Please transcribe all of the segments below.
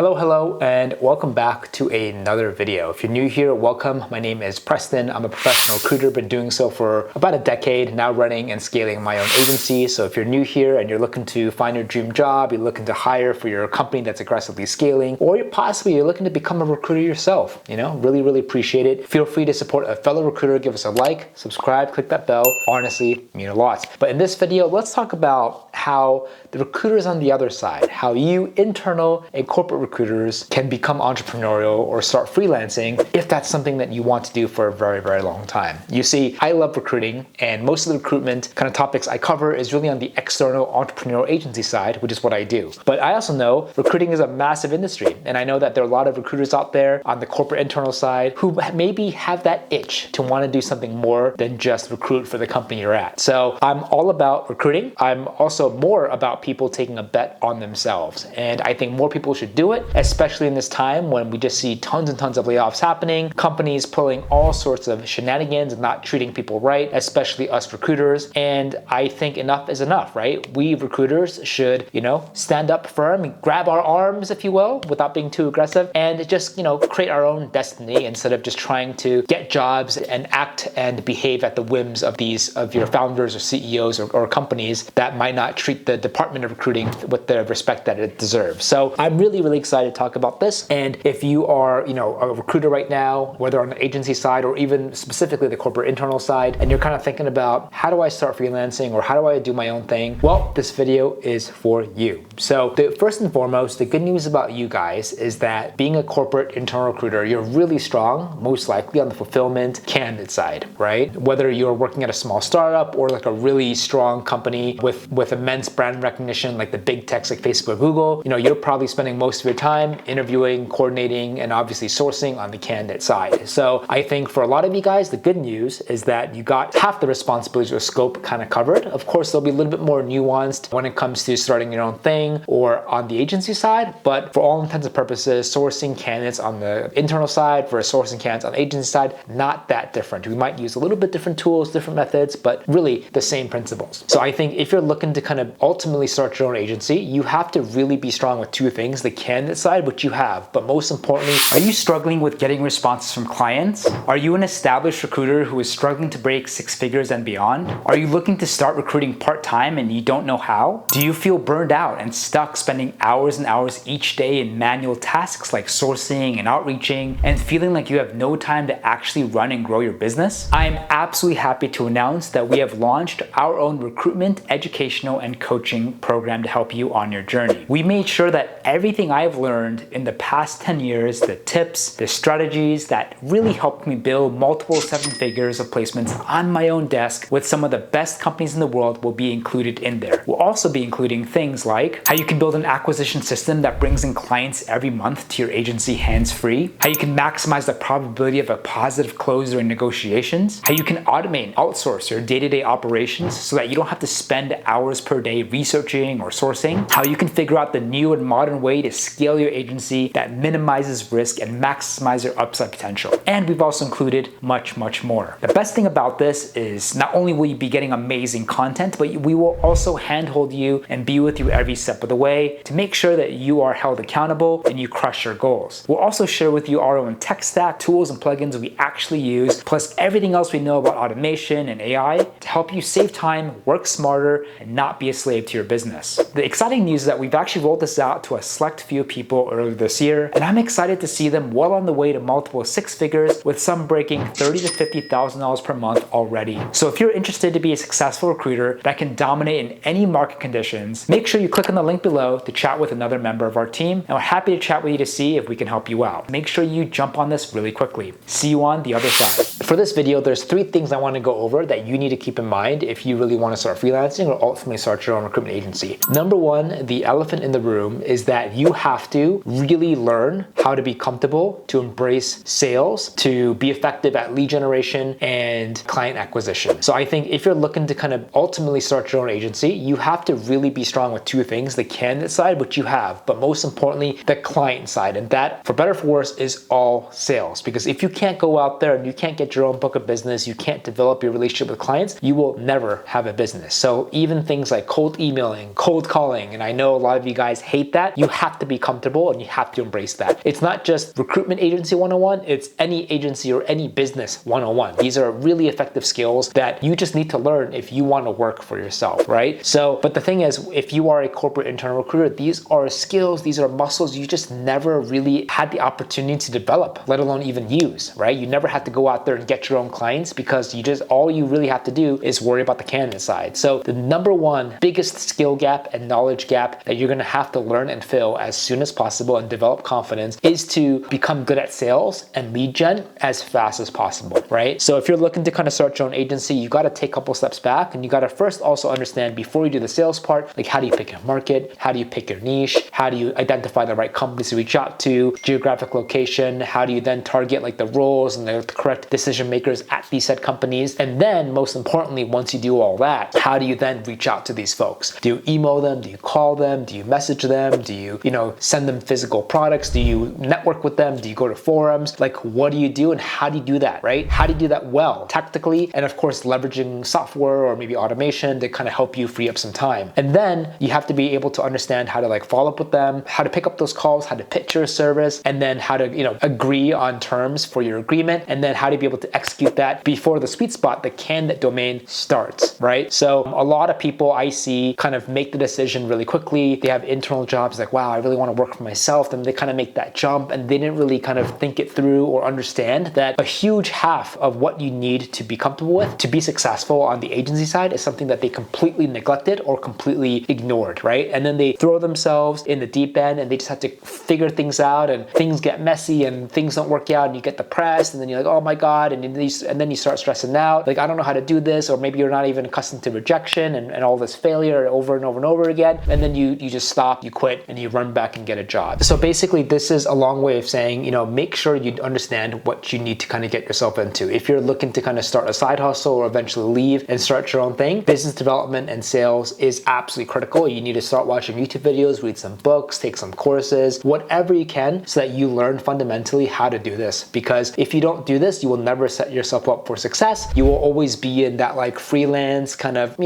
Hello, and welcome back to another video. If you're new here, welcome. My name is Preston. I'm a professional recruiter, been doing so for about a decade, now running and scaling my own agency. So if you're new here and you're looking to find your dream job, you're looking to hire for your company that's aggressively scaling, or you're looking to become a recruiter yourself, really appreciate it. Feel free to support a fellow recruiter. Give us a like, subscribe, click that bell. Honestly, mean a lot. But in this video, let's talk about how the recruiters on the other side, how you internal and corporate recruiters can become entrepreneurial or start freelancing if that's something that you want to do for a very long time. You see, I love recruiting, and most of the recruitment kind of topics I cover is really on the external entrepreneurial agency side, which is what I do. But I also know recruiting is a massive industry, and I know that there are a lot of recruiters out there on the corporate internal side who maybe have that itch to want to do something more than just recruit for the company you're at. So I'm all about recruiting. I'm also more about people taking a bet on themselves, and I think more people should do it, especially in this time when we just see tons and tons of layoffs happening, companies pulling all sorts of shenanigans and not treating people right, especially us recruiters. And I think enough is enough, right? We recruiters should, stand up firm, grab our arms, if you will, without being too aggressive, and just, create our own destiny instead of just trying to get jobs and act and behave at the whims of your founders or CEOs or companies that might not treat the department of recruiting with the respect that it deserves. So I'm really excited to talk about this. And if you are, a recruiter right now, whether on the agency side or even specifically the corporate internal side, and you're kind of thinking about how do I start freelancing or how do I do my own thing, well, this video is for you. So first and foremost, the good news about you guys is that being a corporate internal recruiter, you're really strong, most likely on the fulfillment candidate side, right? Whether you're working at a small startup or like a really strong company with immense brand recognition, like the big techs like Facebook, Google, you're probably spending most of your time interviewing, coordinating, and obviously sourcing on the candidate side. So I think for a lot of you guys, the good news is that you got half the responsibilities or scope kind of covered. Of course, they'll be a little bit more nuanced when it comes to starting your own thing or on the agency side, but for all intents and purposes, sourcing candidates on the internal side versus sourcing candidates on the agency side, not that different. We might use a little bit different tools, different methods, but really the same principles. So I think if you're looking to kind of ultimately start your own agency, you have to really be strong with two things: the candidate side, which you have, but most importantly, are you struggling with getting responses from clients? Are you an established recruiter who is struggling to break six figures and beyond? Are you looking to start recruiting part-time and you don't know how? Do you feel burned out and stuck spending hours and hours each day in manual tasks like sourcing and outreaching and feeling like you have no time to actually run and grow your business? I am absolutely happy to announce that we have launched our own recruitment, educational, and coaching program to help you on your journey. We made sure that everything I've learned in the past 10 years, the tips, the strategies that really helped me build multiple seven figures of placements on my own desk with some of the best companies in the world, will be included in there. We'll also be including things like how you can build an acquisition system that brings in clients every month to your agency hands-free, how you can maximize the probability of a positive close during negotiations, how you can automate and outsource your day-to-day operations so that you don't have to spend hours per day researching or sourcing, how you can figure out the new and modern way to scale your agency that minimizes risk and maximize your upside potential. And we've also included much more. The best thing about this is not only will you be getting amazing content, but we will also handhold you and be with you every step of the way to make sure that you are held accountable and you crush your goals. We'll also share with you our own tech stack, tools and plugins we actually use, plus everything else we know about automation and AI to help you save time, work smarter, and not be a slave to your business. The exciting news is that we've actually rolled this out to a select few people earlier this year, and I'm excited to see them well on the way to multiple six figures, with some breaking $30,000 to $50,000 per month already. So if you're interested to be a successful recruiter that can dominate in any market conditions, make sure you click on the link below to chat with another member of our team, and we're happy to chat with you to see if we can help you out. Make sure you jump on this really quickly. See you on the other side. For this video, there's three things I want to go over that you need to keep in mind if you really want to start freelancing or ultimately start your own recruitment agency. Number one, the elephant in the room is that you have to really learn how to be comfortable, to embrace sales, to be effective at lead generation and client acquisition. So I think if you're looking to kind of ultimately start your own agency, you have to really be strong with two things: the candidate side, which you have, but most importantly, the client side. And that, for better or for worse, is all sales. Because if you can't go out there and you can't get your own book of business, you can't develop your relationship with clients, you will never have a business. So even things like cold emailing, cold calling, and I know a lot of you guys hate that, you have to be comfortable comfortable, and you have to embrace that. It's not just recruitment agency 101, it's any agency or any business 101. These are really effective skills that you just need to learn if you want to work for yourself, right? So, but the thing is, if you are a corporate internal recruiter, these are skills, these are muscles you just never really had the opportunity to develop, let alone even use, right? You never had to go out there and get your own clients because all you really have to do is worry about the candidate side. So the number one biggest skill gap and knowledge gap that you're going to have to learn and fill as soon as possible and develop confidence is to become good at sales and lead gen as fast as possible, right? So if you're looking to kind of start your own agency, you got to take a couple steps back, and you got to first also understand, before you do the sales part, like, how do you pick your market? How do you pick your niche? How do you identify the right companies to reach out to? Geographic location? How do you then target like the roles and the correct decision makers at these said companies? And then most importantly, once you do all that, how do you then reach out to these folks? Do you email them? Do you call them? Do you message them? Do you, send them physical products? Do you network with them? Do you go to forums? Like, what do you do, and how do you do that, right? How do you do that well, tactically, and of course, leveraging software or maybe automation to kind of help you free up some time. And then you have to be able to understand how to like follow up with them, how to pick up those calls, how to pitch your service, and then how to, agree on terms for your agreement, and then how to be able to execute that before the sweet spot, the candidate domain, starts, right? So a lot of people I see kind of make the decision really quickly. They have internal jobs like, wow, I really want to work for myself. Then they kind of make that jump, and they didn't really kind of think it through or understand that a huge half of what you need to be comfortable with to be successful on the agency side is something that they completely neglected or completely ignored, right? And then they throw themselves in the deep end, and they just have to figure things out, and things get messy and things don't work out, and you get depressed, and then you're like, oh my God, and then you start stressing out, like, I don't know how to do this, or maybe you're not even accustomed to rejection and all this failure over and over and over again, and then you just stop, you quit, and you run back and get a job. So basically, this is a long way of saying, make sure you understand what you need to kind of get yourself into. If you're looking to kind of start a side hustle or eventually leave and start your own thing, business development and sales is absolutely critical. You need to start watching YouTube videos, read some books, take some courses, whatever you can, so that you learn fundamentally how to do this. Because if you don't do this, you will never set yourself up for success. You will always be in that like freelance kind of,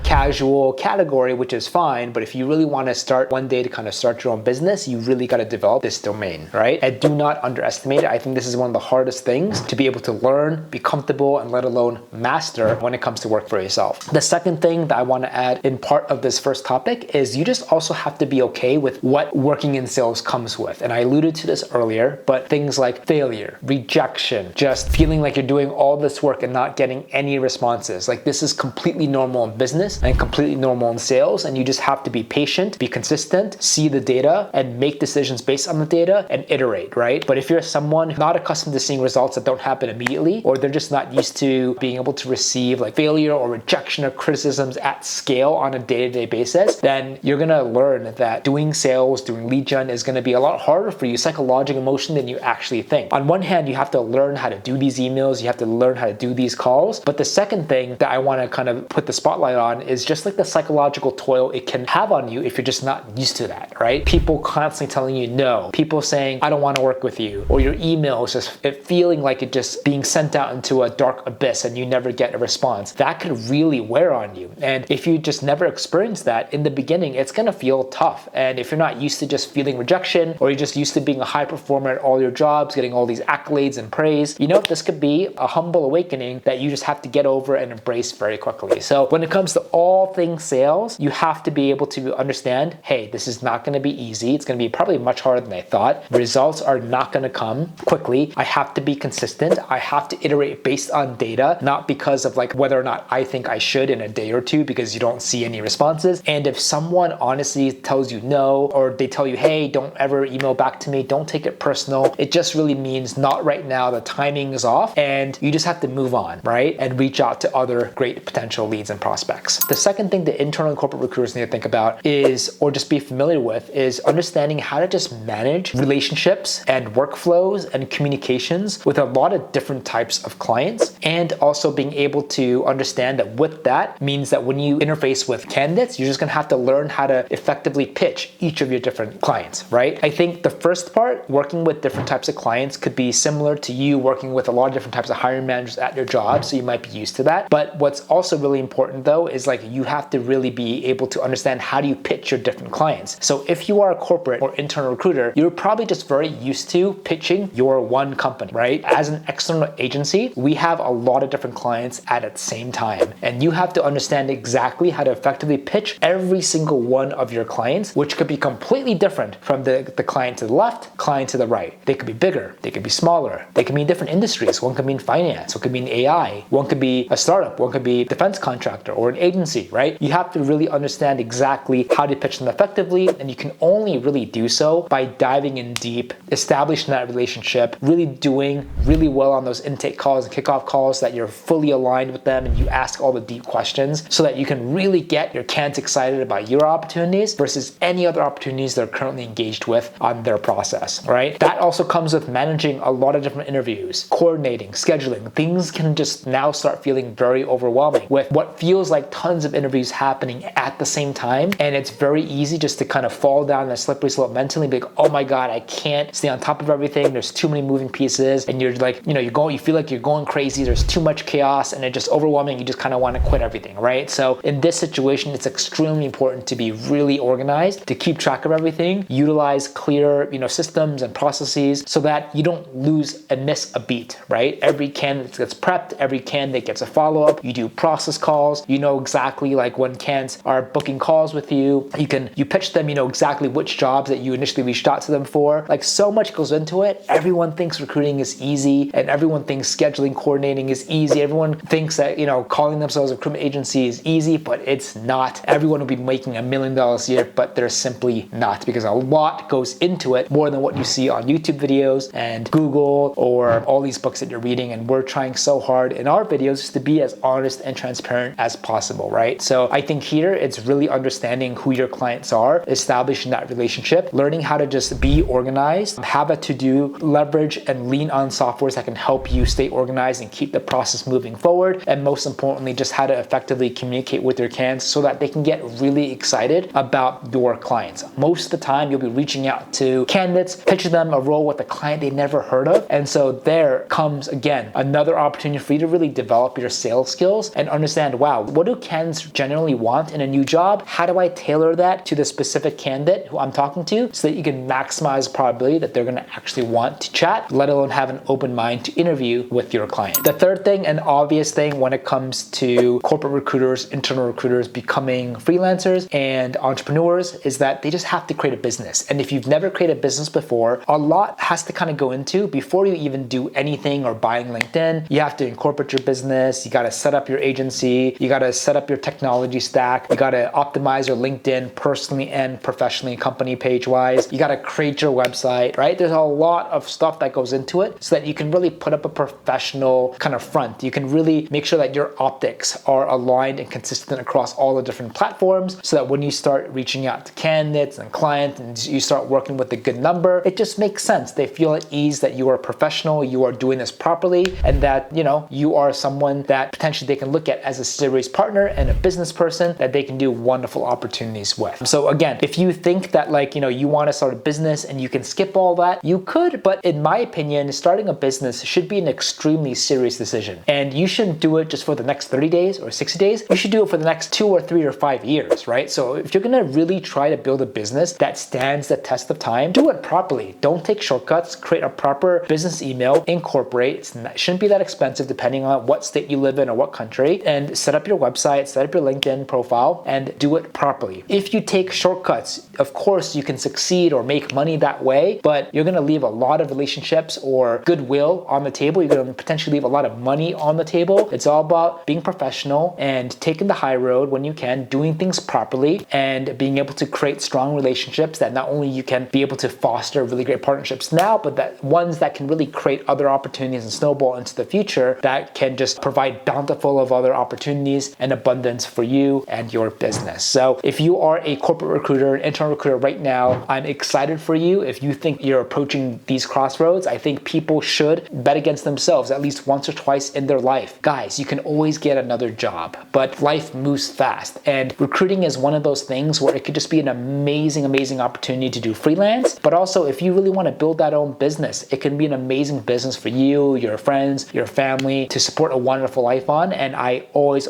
casual category, which is fine. But if you really want to start one day to kind of start your own business, you really got to develop this domain, right? And do not underestimate it. I think this is one of the hardest things to be able to learn, be comfortable, and let alone master when it comes to work for yourself. The second thing that I want to add in part of this first topic is you just also have to be okay with what working in sales comes with. And I alluded to this earlier, but things like failure, rejection, just feeling like you're doing all this work and not getting any responses. Like, this is completely normal in business and completely normal in sales. And you just have to be patient, be consistent, see the data, and make decisions based on the data and iterate, right? But if you're someone not accustomed to seeing results that don't happen immediately, or they're just not used to being able to receive like failure or rejection or criticisms at scale on a day-to-day basis, then you're gonna learn that doing sales, doing lead gen is gonna be a lot harder for you psychological emotion than you actually think. On one hand, you have to learn how to do these emails, you have to learn how to do these calls. But the second thing that I wanna kind of put the spotlight on is just like the psychological toil it can have on you if you're just not used to that, right? People constantly telling you no, people saying, I don't wanna work with you, or your email is just feeling like it just being sent out into a dark abyss and you never get a response. That could really wear on you. And if you just never experience that in the beginning, it's gonna feel tough. And if you're not used to just feeling rejection, or you're just used to being a high performer at all your jobs, getting all these accolades and praise, this could be a humble awakening that you just have to get over and embrace very quickly. So when it comes to all things sales, you have to be able to understand, hey, this is not gonna be easy. It's gonna be probably much harder than I thought. Results are not gonna come quickly. I have to be consistent. I have to iterate based on data, not because of like whether or not I think I should in a day or two because you don't see any responses. And if someone honestly tells you no, or they tell you, hey, don't ever email back to me, don't take it personal. It just really means not right now, the timing is off, and you just have to move on, right? And reach out to other great potential leads and prospects. The second thing that internal and corporate recruiters need to think about is, or just be familiar with, is understanding how to just manage relationships and workflows and communications with a lot of different types of clients, and also being able to understand that with that means that when you interface with candidates, you're just gonna have to learn how to effectively pitch each of your different clients, right? I think the first part, working with different types of clients, could be similar to you working with a lot of different types of hiring managers at your job, so you might be used to that. But what's also really important though is like you have to really be able to understand how do you pitch your different clients. So if you are corporate or internal recruiter, you're probably just very used to pitching your one company, right? As an external agency, we have a lot of different clients at the same time, and you have to understand exactly how to effectively pitch every single one of your clients, which could be completely different from the client to the left, client to the right. They could be bigger, they could be smaller, they could be in different industries. One could be in finance, one could be in AI, one could be a startup, one could be a defense contractor or an agency, right? You have to really understand exactly how to pitch them effectively, and you can only really do so by diving in deep, establishing that relationship, really doing really well on those intake calls and kickoff calls, that you're fully aligned with them and you ask all the deep questions so that you can really get your candidates excited about your opportunities versus any other opportunities they're currently engaged with on their process, right? That also comes with managing a lot of different interviews, coordinating, scheduling. Things can just now start feeling very overwhelming with what feels like tons of interviews happening at the same time. And it's very easy just to kind of fall down a slippery slope mentally and be like, oh my God, I can't stay on top of everything. There's too many moving pieces. And you're like, you feel like you're going crazy. There's too much chaos and it's just overwhelming. You just kind of want to quit everything, right? So in this situation, it's extremely important to be really organized, to keep track of everything, utilize clear, systems and processes so that you don't lose and miss a beat, right? Every candidate gets prepped, every candidate gets a follow-up. You do process calls. You know exactly like when candidates are booking calls with you. You pitch them, exactly which jobs that you initially reached out to them for. Like so much goes into it. Everyone thinks recruiting is easy and everyone thinks scheduling, coordinating is easy. Everyone thinks that, calling themselves a recruitment agency is easy, but it's not. Everyone will be making $1 million a year, but they're simply not, because a lot goes into it, more than what you see on YouTube videos and Google or all these books that you're reading. And we're trying so hard in our videos to be as honest and transparent as possible, right? So I think here it's really understanding who your clients are, establishing that relationship, learning how to just be organized, have a to-do, leverage and lean on softwares that can help you stay organized and keep the process moving forward. And most importantly, just how to effectively communicate with your candidates so that they can get really excited about your clients. Most of the time, you'll be reaching out to candidates, pitching them a role with a client they never heard of. And so there comes, again, another opportunity for you to really develop your sales skills and understand, wow, what do candidates generally want in a new job? How do I tailor that to the specific candidate who I'm talking to so that you can maximize the probability that they're going to actually want to chat, let alone have an open mind to interview with your client. The third thing, and obvious thing when it comes to corporate recruiters, internal recruiters becoming freelancers and entrepreneurs, is that they just have to create a business. And if you've never created a business before, a lot has to kind of go into before you even do anything or buying LinkedIn. You have to incorporate your business. You got to set up your agency. You got to set up your technology stack. You got to optimize your LinkedIn personally and professionally, company page wise. You got to create your website, right? There's a lot of stuff that goes into it so that you can really put up a professional kind of front. You can really make sure that your optics are aligned and consistent across all the different platforms so that when you start reaching out to candidates and clients and you start working with a good number, it just makes sense. They feel at ease that you are a professional, you are doing this properly, and that, you are someone that potentially they can look at as a serious partner and a business person that they can do wonderful opportunities with. So again, if you think that you want to start a business and you can skip all that, you could, but in my opinion, starting a business should be an extremely serious decision. And you shouldn't do it just for the next 30 days or 60 days. You should do it for the next 2 or 3 or 5 years, right? So if you're going to really try to build a business that stands the test of time, do it properly. Don't take shortcuts. Create a proper business email, incorporate. It shouldn't be that expensive depending on what state you live in or what country, and set up your website, set up your LinkedIn profile, and do it properly. If you take shortcuts, of course you can succeed or make money that way, but you're going to leave a lot of relationships or goodwill on the table. You're going to potentially leave a lot of money on the table. It's all about being professional and taking the high road when you can, doing things properly, and being able to create strong relationships that not only you can be able to foster really great partnerships now, but that ones that can really create other opportunities and snowball into the future that can just provide bountiful of other opportunities and abundance for you and your business. So if you are a corporate recruiter, an internal recruiter right now, I'm excited for you. If you think you're approaching these crossroads, I think people should bet against themselves at least once or twice in their life. Guys, you can always get another job, but life moves fast. And recruiting is one of those things where it could just be an amazing, amazing opportunity to do freelance. But also, if you really want to build that own business, it can be an amazing business for you, your friends, your family to support a wonderful life on. And I always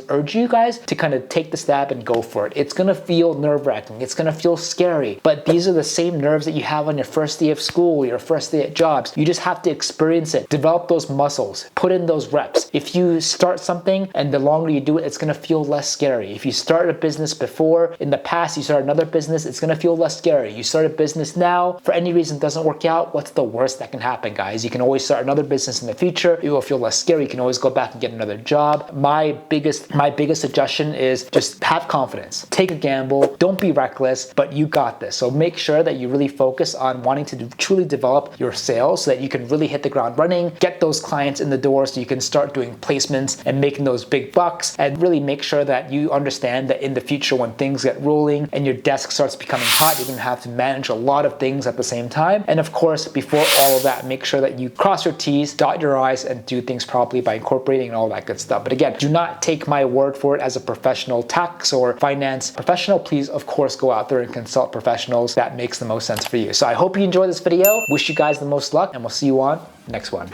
urge you guys to kind of take the step and go for it. It's going to feel nerve-wracking. It's going to feel scary, but these are the same nerves that you have on your first day of school, your first day at jobs. You just have to experience it, develop those muscles, put in those reps. If you start something and the longer you do it, it's gonna feel less scary. If you started a business before, in the past, you started another business, it's gonna feel less scary. You start a business now, for any reason it doesn't work out, what's the worst that can happen, guys? You can always start another business in the future. It will feel less scary. You can always go back and get another job. My biggest suggestion is just have confidence. Take a gamble. Don't be reckless, but you got this. So make sure that you really focus on wanting to truly develop your sales so that you can really hit the ground running, get those clients in the door so you can start doing placements and making those big bucks, and really make sure that you understand that in the future when things get rolling and your desk starts becoming hot, you're gonna have to manage a lot of things at the same time. And of course, before all of that, make sure that you cross your T's, dot your I's, and do things properly by incorporating and all that good stuff. But again, do not take my word for it as a professional tax or finance professional. Please, of course, go out there and consult professionals. That makes the most sense for you. So I hope you enjoyed this video. Wish you guys the most luck, and we'll see you on the next one.